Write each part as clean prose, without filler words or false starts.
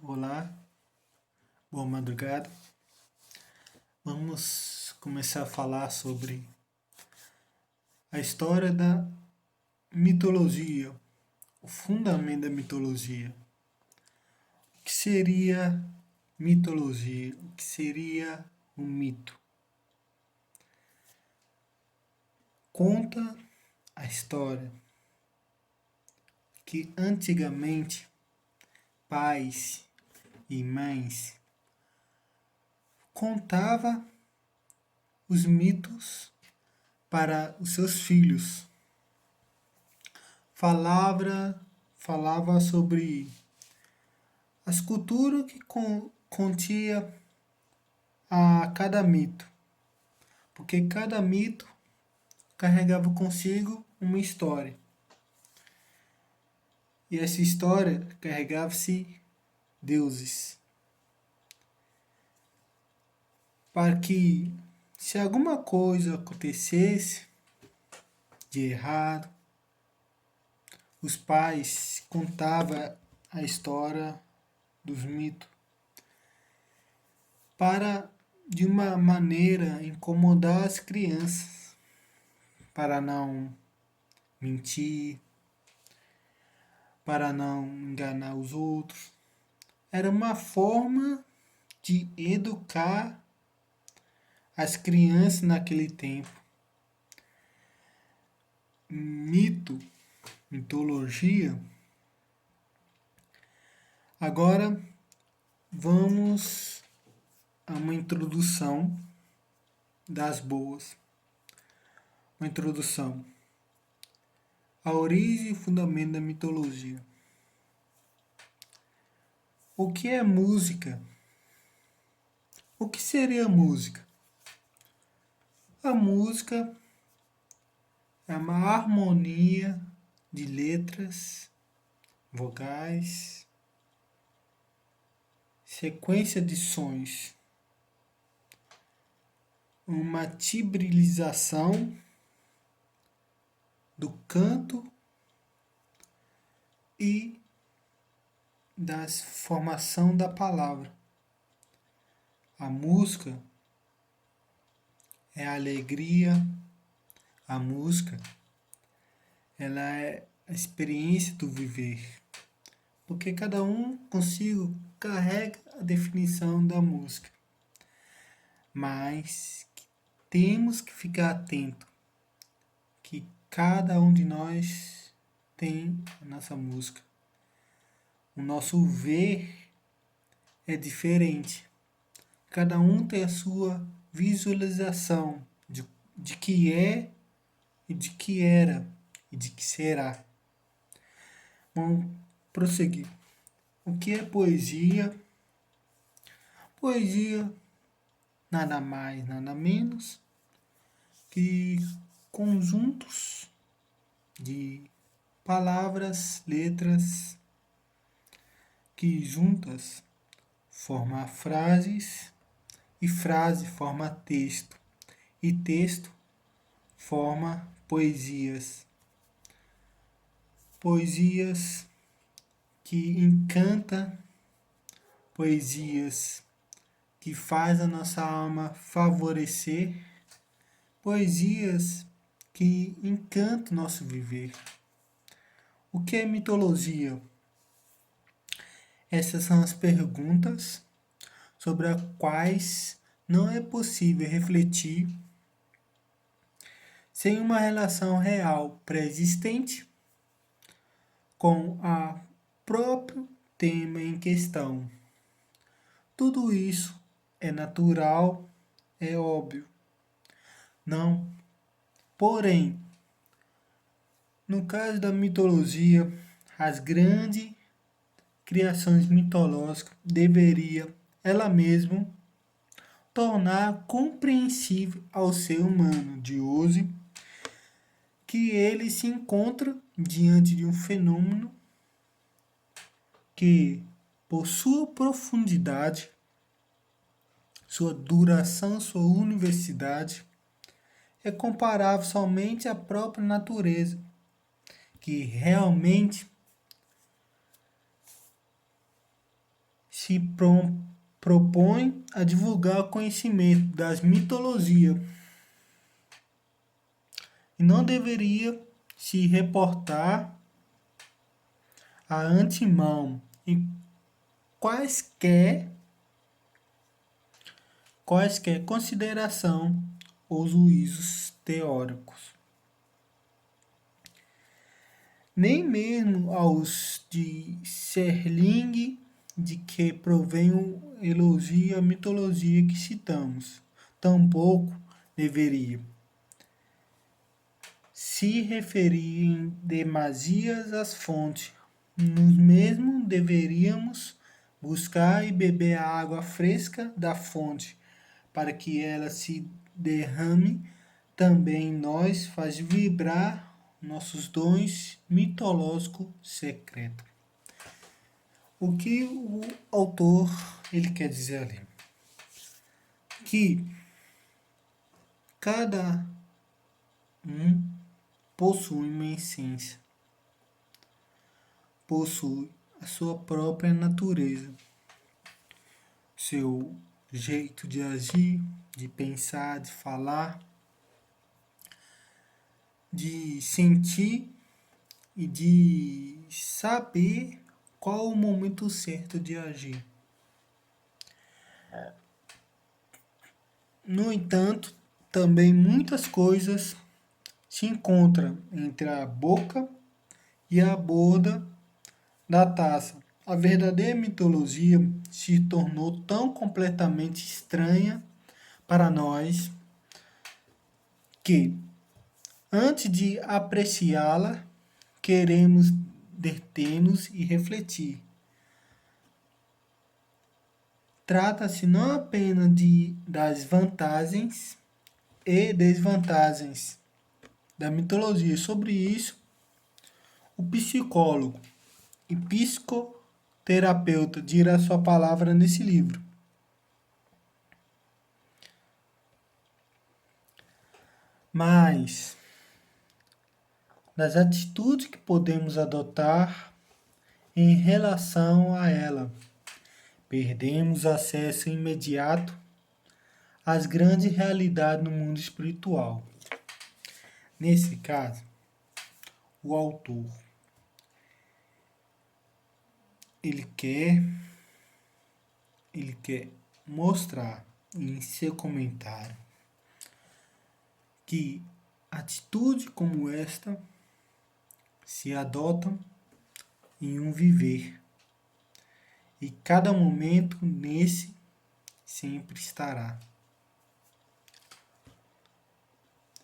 Olá, boa madrugada. Vamos começar a falar sobre a história da mitologia, o fundamento da mitologia. O que seria mitologia? O que seria um mito? Conta a história que antigamente pais e mães contava os mitos para os seus filhos. Falava sobre as culturas que continha a cada mito, porque cada mito carregava consigo uma história. E essa história carregava-se deuses. Para que, se alguma coisa acontecesse de errado, os pais contavam a história dos mitos para, de uma maneira, incomodar as crianças, para não mentir, para não enganar os outros. Era uma forma de educar as crianças naquele tempo. Mito, mitologia. Agora vamos a uma introdução das boas. Uma introdução. A origem e fundamento da mitologia. O que é música? O que seria música? A música é uma harmonia de letras, vogais, sequência de sons, uma tibrilização do canto e da formação da palavra. A música é a alegria, a música ela é a experiência do viver, porque cada um consigo carrega a definição da música, mas temos que ficar atento que cada um de nós tem a nossa música. O nosso ver é diferente. Cada um tem a sua visualização de que é e de que era e de que será. Vamos prosseguir. O que é poesia? Poesia nada mais, nada menos que conjuntos de palavras, letras que juntas formam frases e frase forma texto e texto forma poesias. Poesias que encanta, poesias que faz a nossa alma favorecer, poesias que encantam o nosso viver. O que é mitologia? Essas são as perguntas sobre as quais não é possível refletir sem uma relação real pré-existente com o próprio tema em questão. Tudo isso é natural, é óbvio. Não. Porém, no caso da mitologia, as grandes criações mitológicas deveria ela mesma tornar compreensível ao ser humano de hoje que ele se encontra diante de um fenômeno que, por sua profundidade, sua duração, sua universidade, é comparável somente à própria natureza, que realmente se propõe a divulgar o conhecimento das mitologias e não deveria se reportar a antemão em quaisquer consideração ou juízos teóricos, nem mesmo aos de Serling, de que provém o elogio à mitologia que citamos, tampouco deveria se referir em demasias às fontes. Nós mesmos deveríamos buscar e beber a água fresca da fonte, para que ela se derrame também em nós, faz vibrar nossos dons mitológicos secretos. O que o autor ele quer dizer ali? Que cada um possui uma essência, possui a sua própria natureza, seu jeito de agir, de pensar, de falar, de sentir e de saber qual o momento certo de agir. No entanto, também muitas coisas se encontram entre a boca e a borda da taça. A verdadeira mitologia se tornou tão completamente estranha para nós que, antes de apreciá-la, queremos deter-nos e refletir. Trata-se não apenas das vantagens e desvantagens da mitologia. Sobre isso, o psicólogo e psicoterapeuta dirá sua palavra nesse livro. Mas, das atitudes que podemos adotar em relação a ela, perdemos acesso imediato às grandes realidades no mundo espiritual. Nesse caso, o autor ele quer mostrar em seu comentário que atitudes como esta se adotam em um viver e cada momento nesse sempre estará.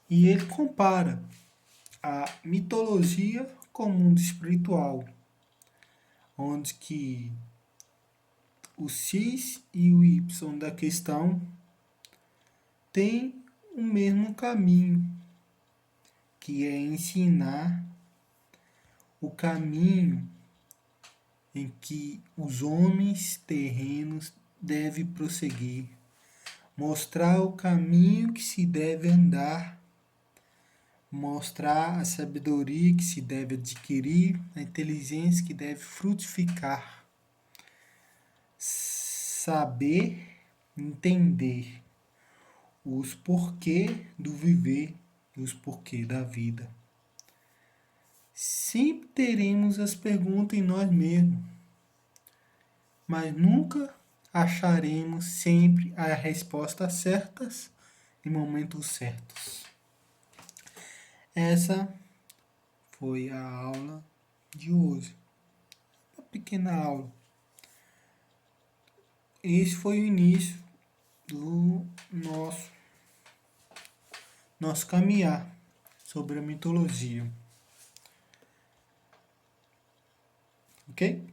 E ele compara a mitologia com o mundo espiritual, onde que o X e o Y da questão têm o mesmo caminho, que é ensinar o caminho em que os homens terrenos devem prosseguir, mostrar o caminho que se deve andar, mostrar a sabedoria que se deve adquirir, a inteligência que deve frutificar, saber, entender os porquê do viver e os porquê da vida. Sempre teremos as perguntas em nós mesmos, mas nunca acharemos sempre as respostas certas em momentos certos. Essa foi a aula de hoje. Uma pequena aula. Esse foi o início do nosso caminhar sobre a mitologia. Ok?